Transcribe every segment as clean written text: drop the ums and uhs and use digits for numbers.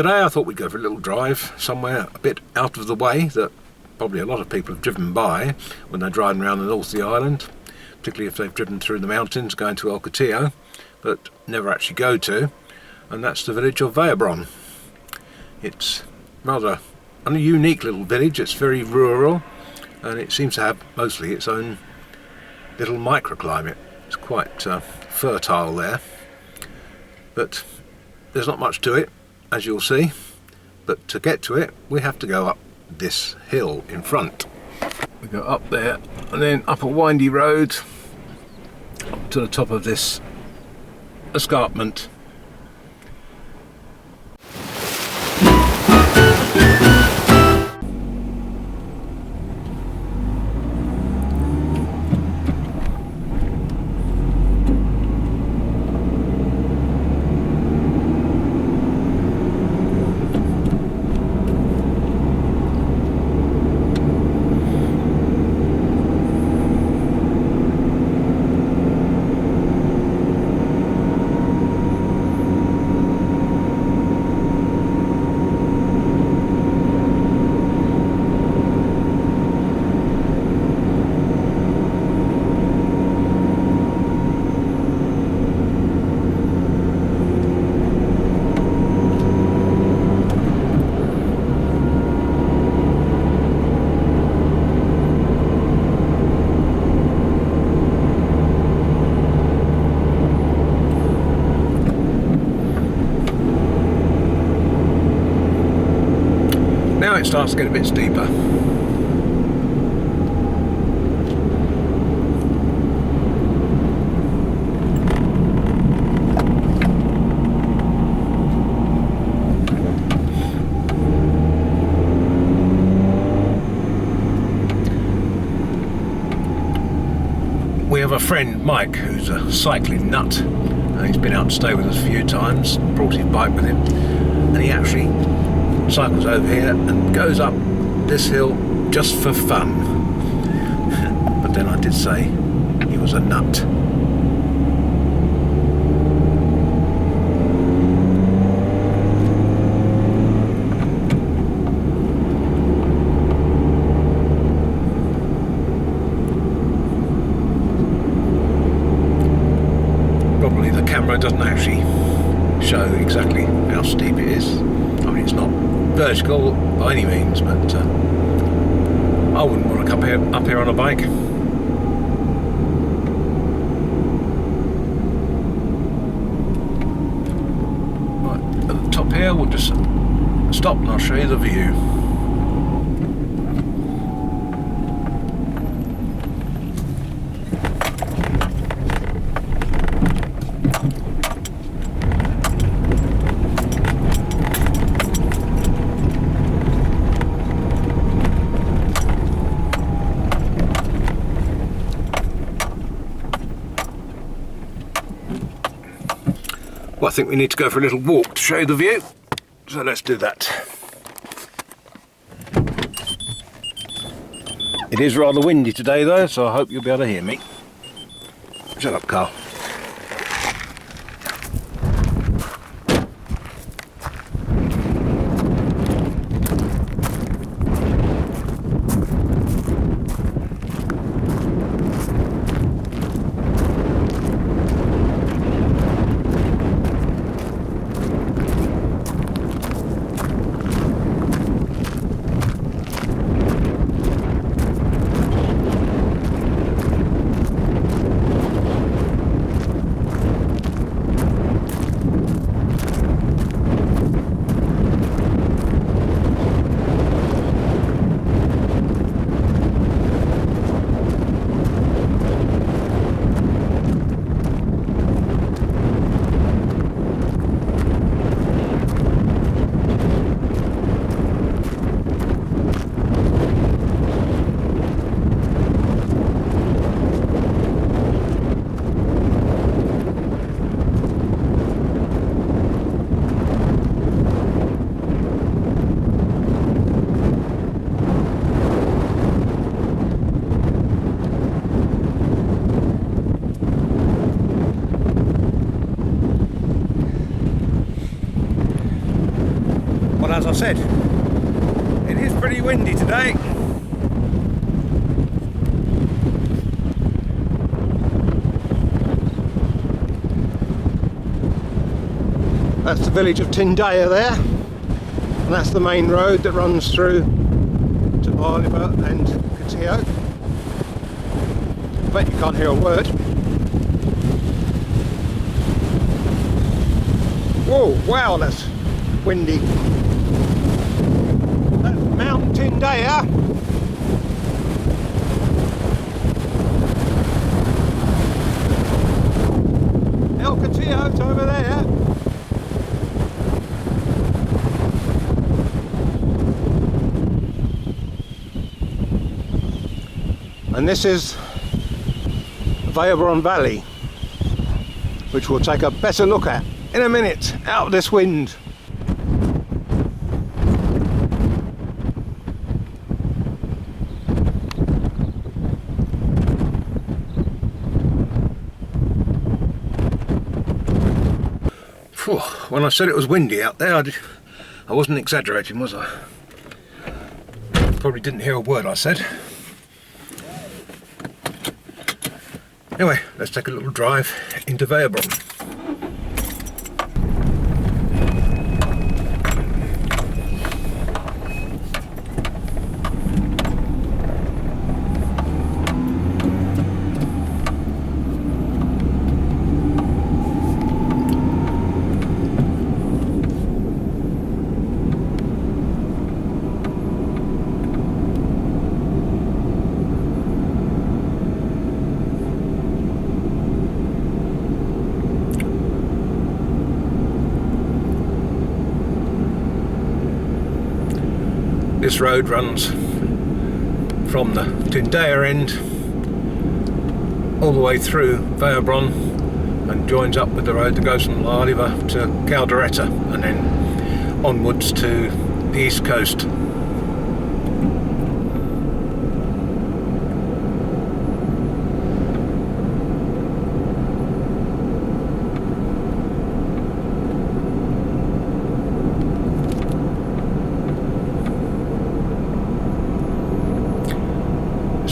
Today I thought we'd go for a little drive somewhere a bit out of the way that probably a lot of people have driven by when they're driving around the north of the island, particularly if they've driven through the mountains going to El Cotillo, but never actually go to, and that's the village of Vallebrón. It's rather a unique little village. It's very rural, and it seems to have mostly its own little microclimate. It's quite fertile there, but there's not much to it, as you'll see. But to get to it, we have to go up this hill in front. We go up there and then up a windy road up to the top of this escarpment. Now it starts to get a bit steeper. We have a friend, Mike, who's a cycling nut, and he's been out to stay with us a few times, brought his bike with him, and he actually cycles over here and goes up this hill just for fun. But then I did say he was a nut. Probably the camera doesn't actually show exactly how steep it is. I mean, it's not vertical by any means, but I wouldn't want to come up here on a bike. Right, at the top here we'll just stop and I'll show you the view. Well, I think we need to go for a little walk to show you the view, so let's do that. It is rather windy today though, so I hope you'll be able to hear me. Shut up, Carl. as I said, it is pretty windy today. That's the village of Tindaya there, and that's the main road that runs through to Vallebrón and Caldereta. I bet you can't hear a word. Whoa, wow, that's windy. That's Mount Tindaya. El Castillo's over there. And this is Vallebrón Valley, which we'll take a better look at in a minute, out of this wind. Phew, when I said it was windy out there, I wasn't exaggerating, was I? Probably didn't hear a word I said. Anyway, let's take a little drive into Verbron. This road runs from the Tindaya end all the way through Verbron and joins up with the road that goes from Vallebrón to Caldereta and then onwards to the east coast.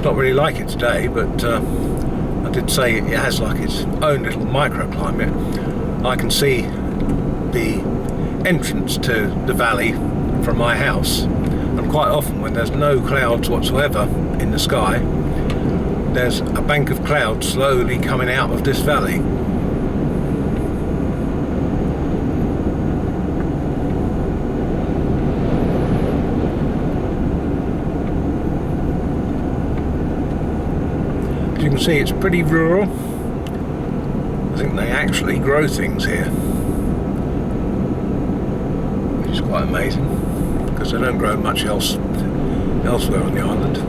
Not really like it today, but I did say it has like its own little microclimate. I can see the entrance to the valley from my house, and quite often when there's no clouds whatsoever in the sky, there's a bank of clouds slowly coming out of this valley. You can see it's pretty rural. I think they actually grow things here, which is quite amazing because they don't grow much elsewhere on the island.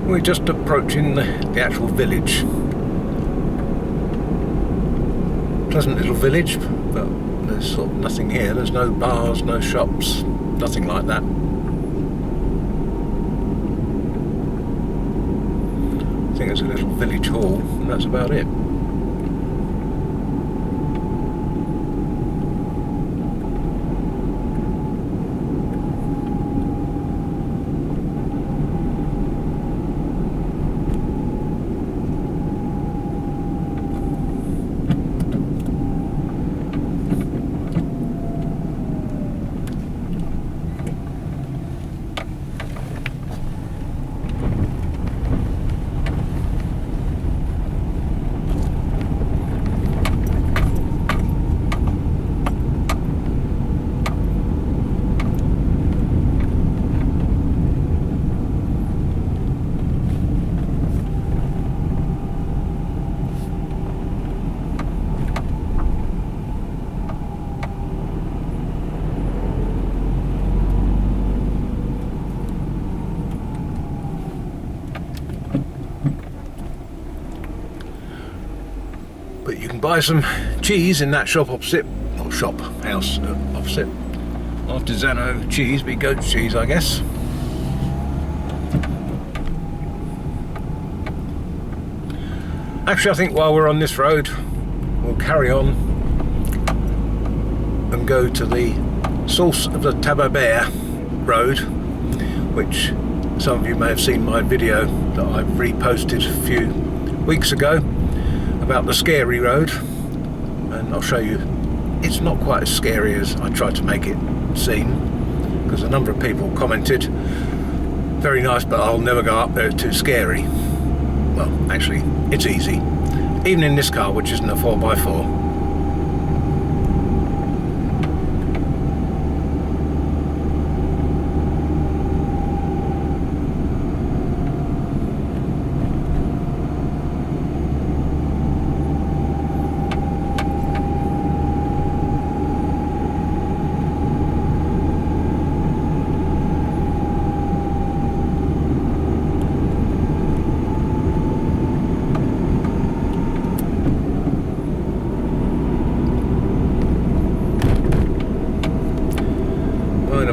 We're just approaching the actual village. Pleasant little village, but there's sort of nothing here. There's no bars, no shops, nothing like that. I think there's a little village hall, and that's about it. buy some cheese in that shop opposite, or house opposite. Artisanal cheese, be goat cheese, I guess. Actually, I think while we're on this road, we'll carry on and go to the source of the Tababert road, which some of you may have seen my video that I reposted a few weeks ago about the scary road, and I'll show you it's not quite as scary as I tried to make it seem, because a number of people commented, very nice, but I'll never go up there, it's too scary. Well, actually, it's easy, even in this car, which isn't a 4x4.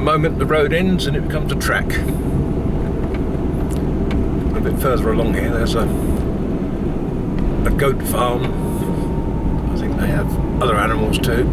Moment the road ends and it becomes a track. A bit further along here there's a goat farm. I think they have other animals too.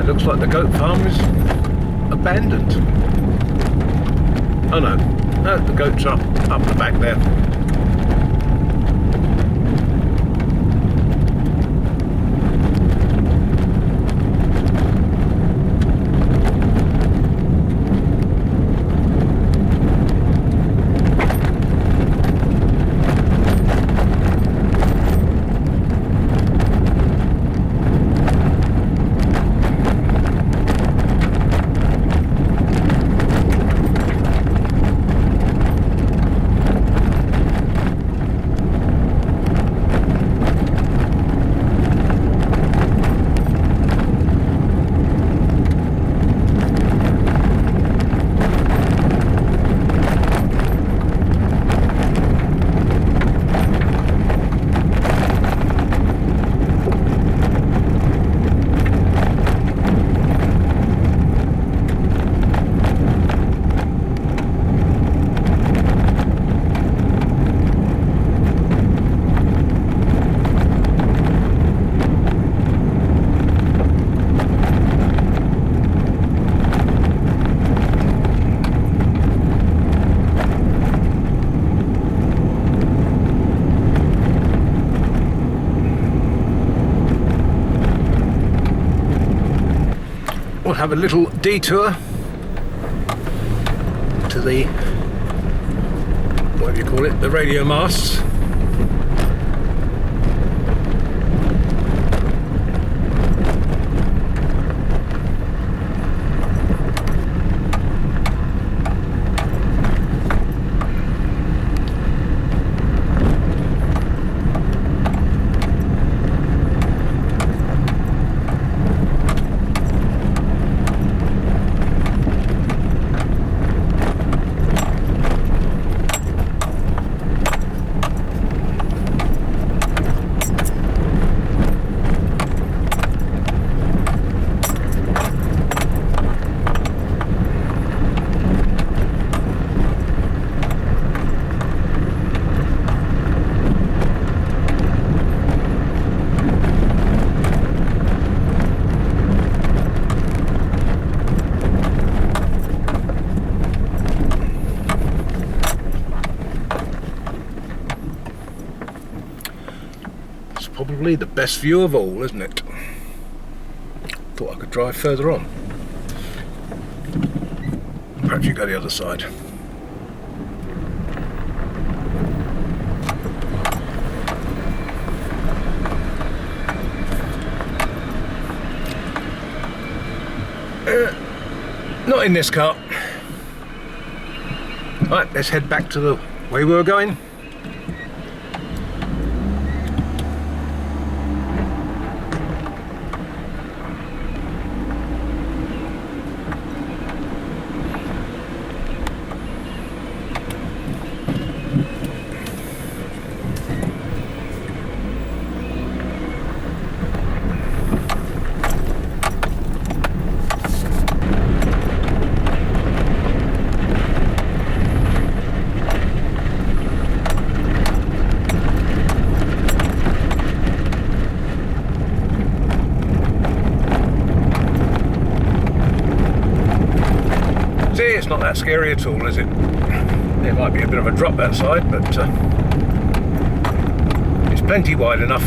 Looks like the goat farm is abandoned. Oh no, the goat's up the back there. We'll have a little detour to the, what do you call it, the radio masts. Probably the best view of all, isn't it? Thought I could drive further on. Perhaps you go the other side. Not in this car. Right, let's head back to the way we were going. It's not that scary at all, is it? There might be a bit of a drop that side, but it's plenty wide enough.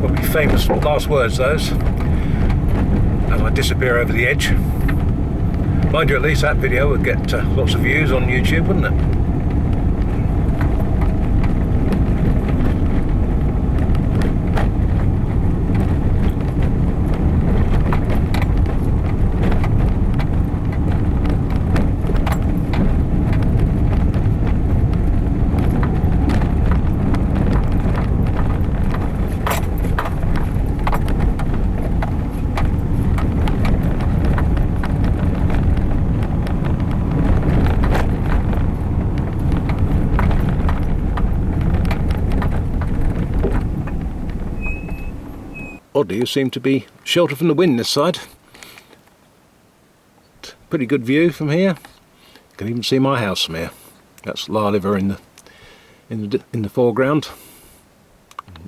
Probably famous last words, those. As I disappear over the edge. Mind you, at least that video would get lots of views on YouTube, wouldn't it? Oddly, you seem to be sheltered from the wind this side. Pretty good view from here. You can even see my house from here. That's Vallebrón in the foreground.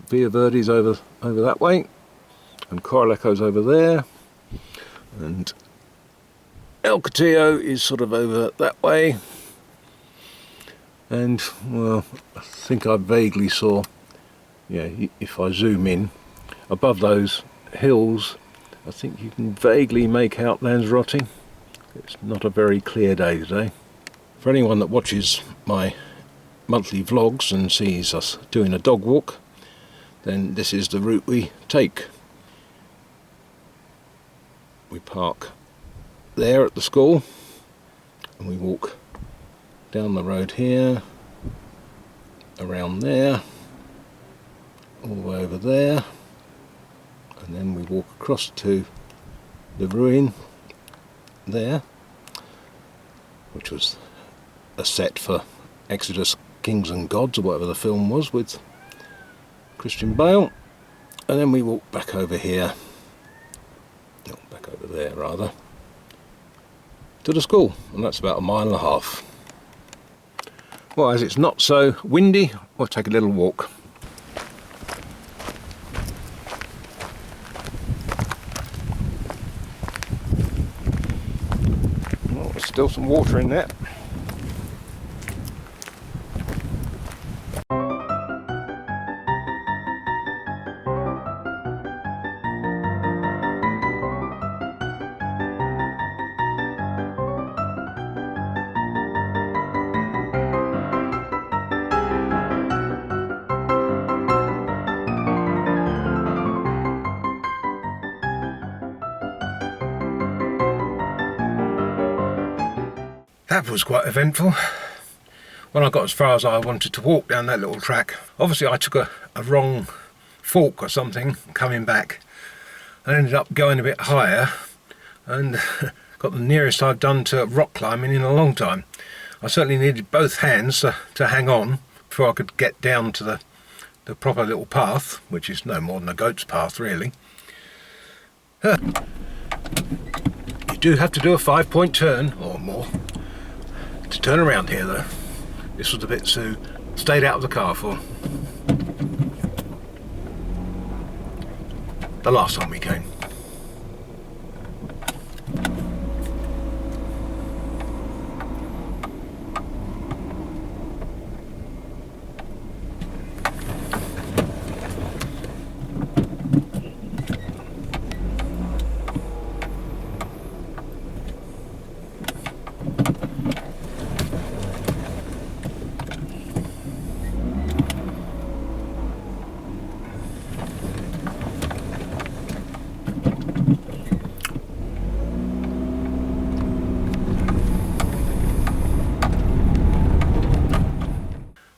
Via Verdi's over that way, and Coraleco's over there, and El Castillo is sort of over that way. And well, I think I vaguely saw, yeah, if I zoom in, above those hills, I think you can vaguely make out Lanzarote. It's not a very clear day today. For anyone that watches my monthly vlogs and sees us doing a dog walk, then this is the route we take. We park there at the school and we walk down the road here, around there, all the way over there, and then we walk across to the ruin there, which was a set for Exodus Kings and Gods, or whatever the film was, with Christian Bale. And then we walk back over here, no, back over there rather, to the school, and that's about 1.5 miles. Well, as it's not so windy, we'll take a little walk. Oh, there's still some water in there. That was quite eventful. When I got as far as I wanted to walk down that little track, obviously I took a wrong fork or something coming back. I ended up going a bit higher and got the nearest I've done to rock climbing in a long time. I certainly needed both hands to hang on before I could get down to the proper little path, which is no more than a goat's path really. You do have to do a 5-point turn or more to turn around here though. This was the bit Sue stayed out of the car for. The last time we came.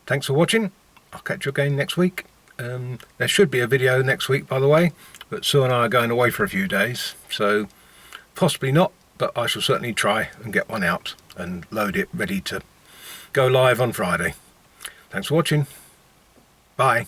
Thanks for watching. I'll catch you again next week. There should be a video next week, by the way, but Sue and I are going away for a few days, so possibly not, but I shall certainly try and get one out and load it ready to go live on Friday. Thanks for watching. Bye.